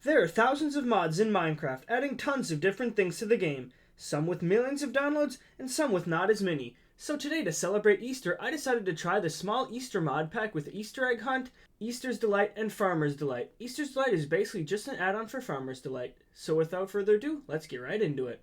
There are thousands of mods in Minecraft, adding tons of different things to the game, some with millions of downloads and some with not as many. So today, to celebrate Easter, I decided to try the small Easter mod pack with Easter Egg Hunt, Easter's Delight, and Farmer's Delight. Easter's Delight is basically just an add-on for Farmer's Delight. So without further ado, let's get right into it.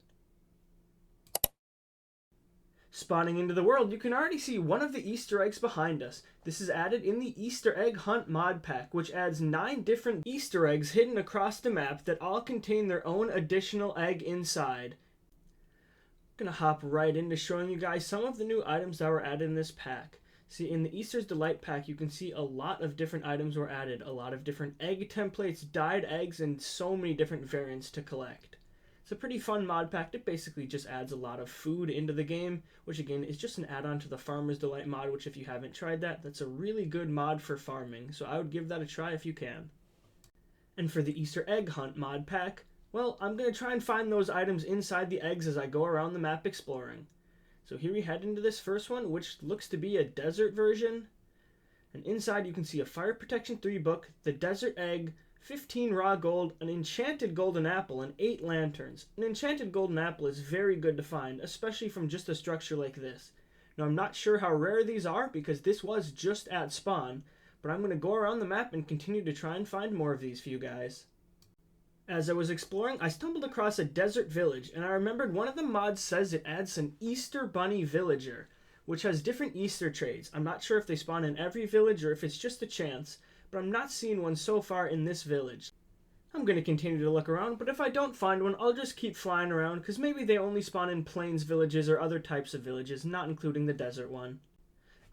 Spawning into the world, you can already see one of the Easter eggs behind us. This is added in the Easter Egg Hunt mod pack, which adds 9 different Easter eggs hidden across the map that all contain their own additional egg inside. I'm gonna hop right into showing you guys some of the new items that were added in this pack. See, in the Easter's Delight pack, you can see a lot of different items were added, a lot of different egg templates, dyed eggs, and so many different variants to collect. It's a pretty fun mod pack. It basically just adds a lot of food into the game, which again is just an add-on to the Farmer's Delight mod, which if you haven't tried that, that's a really good mod for farming, so I would give that a try if you can. And for the Easter Egg Hunt mod pack, well, I'm going to try and find those items inside the eggs as I go around the map exploring. So here we head into this first one, which looks to be a desert version. And inside you can see a Fire Protection 3 book, the Desert Egg, 15 raw gold, an enchanted golden apple, and 8 lanterns. An enchanted golden apple is very good to find, especially from just a structure like this. Now I'm not sure how rare these are because this was just at spawn, but I'm going to go around the map and continue to try and find more of these for you guys. As I was exploring, I stumbled across a desert village, and I remembered one of the mods says it adds an Easter Bunny villager, which has different Easter trades. I'm not sure if they spawn in every village or if it's just a chance, but I'm not seeing one so far in this village. I'm going to continue to look around, but if I don't find one, I'll just keep flying around, because maybe they only spawn in plains villages or other types of villages, not including the desert one.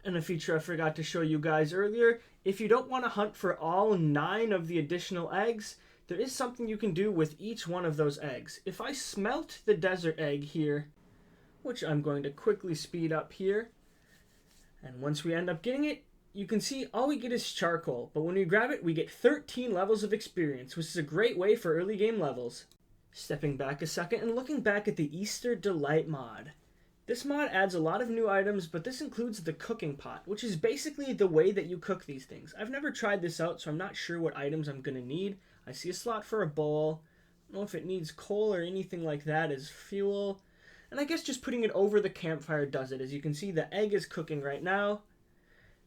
And a feature I forgot to show you guys earlier, if you don't want to hunt for all 9 of the additional eggs, there is something you can do with each one of those eggs. If I smelt the desert egg here, which I'm going to quickly speed up here, and once we end up getting it, you can see all we get is charcoal, but when we grab it, we get 13 levels of experience, which is a great way for early game levels. Stepping back a second and looking back at the Easter Delight mod. This mod adds a lot of new items, but this includes the cooking pot, which is basically the way that you cook these things. I've never tried this out, so I'm not sure what items I'm going to need. I see a slot for a bowl. I don't know if it needs coal or anything like that as fuel. And I guess just putting it over the campfire does it. As you can see, the egg is cooking right now.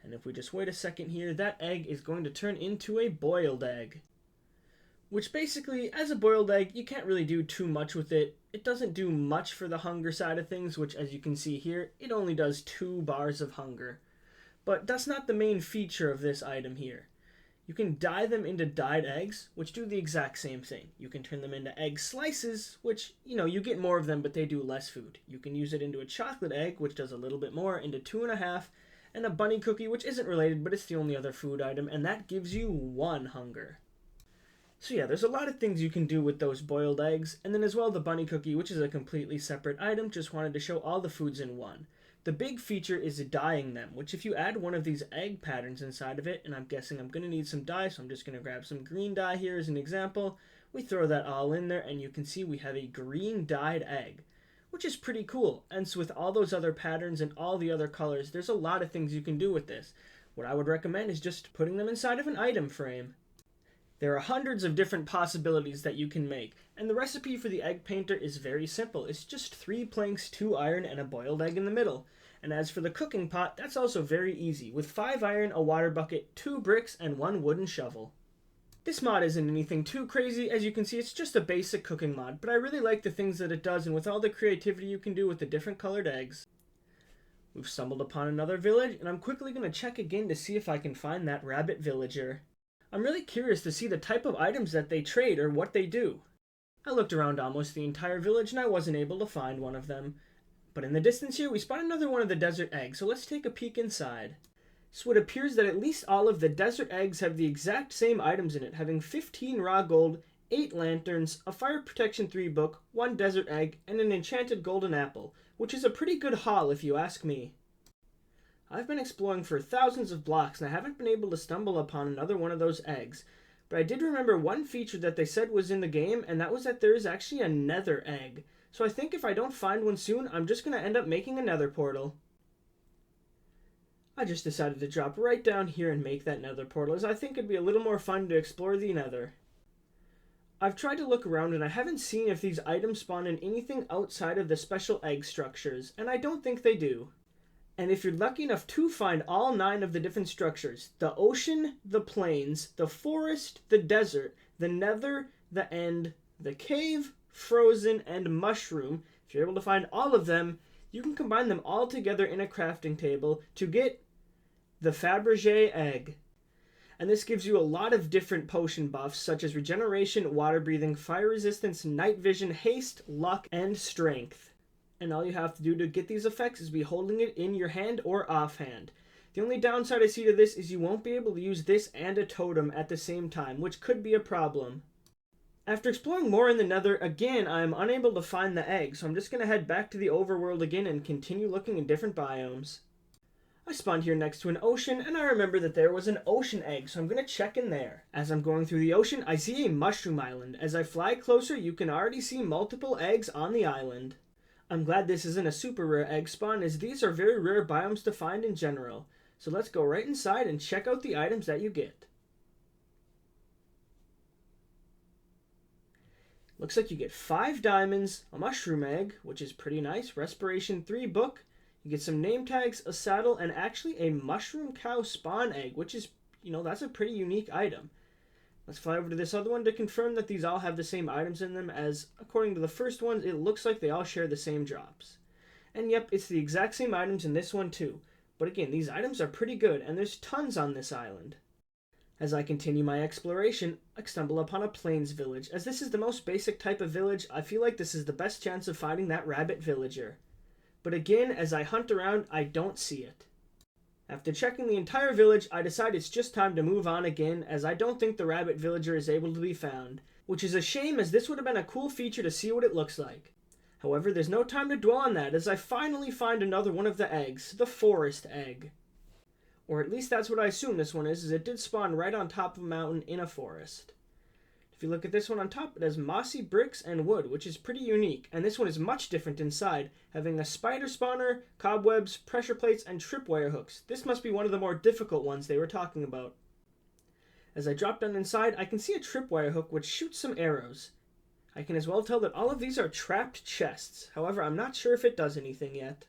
And if we just wait a second here, that egg is going to turn into a boiled egg. Which basically, as a boiled egg, you can't really do too much with it. It doesn't do much for the hunger side of things, which as you can see here, it only does 2 bars of hunger. But that's not the main feature of this item here. You can dye them into dyed eggs, which do the exact same thing. You can turn them into egg slices, which, you get more of them, but they do less food. You can use it into a chocolate egg, which does a little bit more, into 2.5, and a bunny cookie, which isn't related, but it's the only other food item, and that gives you 1 hunger. So yeah, there's a lot of things you can do with those boiled eggs, and then as well the bunny cookie, which is a completely separate item, just wanted to show all the foods in one. The big feature is dyeing them, which if you add one of these egg patterns inside of it, and I'm guessing I'm going to need some dye, so I'm just going to grab some green dye here as an example. We throw that all in there, and you can see we have a green dyed egg, which is pretty cool. And so with all those other patterns and all the other colors, there's a lot of things you can do with this. What I would recommend is just putting them inside of an item frame. There are hundreds of different possibilities that you can make, and the recipe for the egg painter is very simple. It's just 3 planks, 2 iron, and a boiled egg in the middle. And as for the cooking pot, that's also very easy, with 5 iron, a water bucket, 2 bricks, and 1 wooden shovel. This mod isn't anything too crazy. As you can see, it's just a basic cooking mod, but I really like the things that it does, and with all the creativity you can do with the different colored eggs. We've stumbled upon another village, and I'm quickly going to check again to see if I can find that rabbit villager. I'm really curious to see the type of items that they trade or what they do. I looked around almost the entire village and I wasn't able to find one of them. But in the distance here, we spot another one of the desert eggs, so let's take a peek inside. So it appears that at least all of the desert eggs have the exact same items in it, having 15 raw gold, 8 lanterns, a Fire Protection 3 book, 1 desert egg, and an enchanted golden apple, which is a pretty good haul if you ask me. I've been exploring for thousands of blocks and I haven't been able to stumble upon another one of those eggs, but I did remember one feature that they said was in the game, and that was that there is actually a nether egg. So I think if I don't find one soon, I'm just going to end up making a nether portal. I just decided to drop right down here and make that nether portal, as I think it'd be a little more fun to explore the nether. I've tried to look around and I haven't seen if these items spawn in anything outside of the special egg structures, and I don't think they do. And if you're lucky enough to find all 9 of the different structures, the ocean, the plains, the forest, the desert, the nether, the end, the cave, frozen, and mushroom, if you're able to find all of them, you can combine them all together in a crafting table to get the Fabergé egg. And this gives you a lot of different potion buffs, such as regeneration, water breathing, fire resistance, night vision, haste, luck, and strength. And all you have to do to get these effects is be holding it in your hand or offhand. The only downside I see to this is you won't be able to use this and a totem at the same time, which could be a problem. After exploring more in the nether, again, I am unable to find the egg, so I'm just going to head back to the overworld again and continue looking in different biomes. I spawned here next to an ocean, and I remember that there was an ocean egg, so I'm going to check in there. As I'm going through the ocean, I see a mushroom island. As I fly closer, you can already see multiple eggs on the island. I'm glad this isn't a super rare egg spawn, as these are very rare biomes to find in general. So let's go right inside and check out the items that you get. Looks like you get 5 diamonds, a mushroom egg, which is pretty nice, respiration 3 book. You get some name tags, a saddle, and actually a mushroom cow spawn egg, which is, that's a pretty unique item. Let's fly over to this other one to confirm that these all have the same items in them, as according to the first ones, it looks like they all share the same drops. And yep, it's the exact same items in this one too. But again, these items are pretty good, and there's tons on this island. As I continue my exploration, I stumble upon a plains village. As this is the most basic type of village, I feel like this is the best chance of finding that rabbit villager. But again, as I hunt around, I don't see it. After checking the entire village, I decide it's just time to move on again, as I don't think the rabbit villager is able to be found. Which is a shame, as this would have been a cool feature to see what it looks like. However, there's no time to dwell on that, as I finally find another one of the eggs, the forest egg. Or at least that's what I assume this one is, as it did spawn right on top of a mountain in a forest. If you look at this one on top, it has mossy bricks and wood, which is pretty unique, and this one is much different inside, having a spider spawner, cobwebs, pressure plates, and tripwire hooks. This must be one of the more difficult ones they were talking about. As I drop down inside, I can see a tripwire hook which shoots some arrows. I can as well tell that all of these are trapped chests, however I'm not sure if it does anything yet.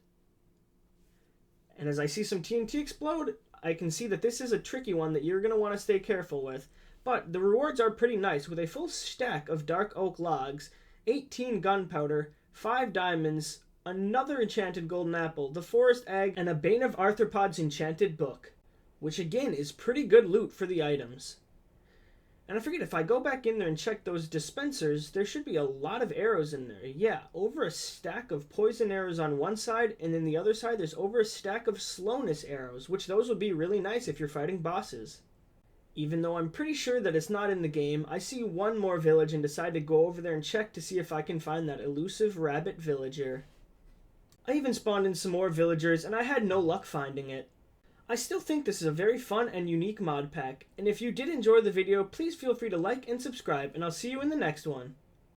And as I see some TNT explode, I can see that this is a tricky one that you're going to want to stay careful with. But the rewards are pretty nice, with a full stack of dark oak logs, 18 gunpowder, 5 diamonds, another enchanted golden apple, the forest egg, and a Bane of Arthropods enchanted book, which again is pretty good loot for the items. And I forget, if I go back in there and check those dispensers, there should be a lot of arrows in there. Yeah, over a stack of poison arrows on one side, and then the other side there's over a stack of slowness arrows, which those would be really nice if you're fighting bosses. Even though I'm pretty sure that it's not in the game, I see one more village and decide to go over there and check to see if I can find that elusive rabbit villager. I even spawned in some more villagers, and I had no luck finding it. I still think this is a very fun and unique mod pack, and if you did enjoy the video, please feel free to like and subscribe, and I'll see you in the next one.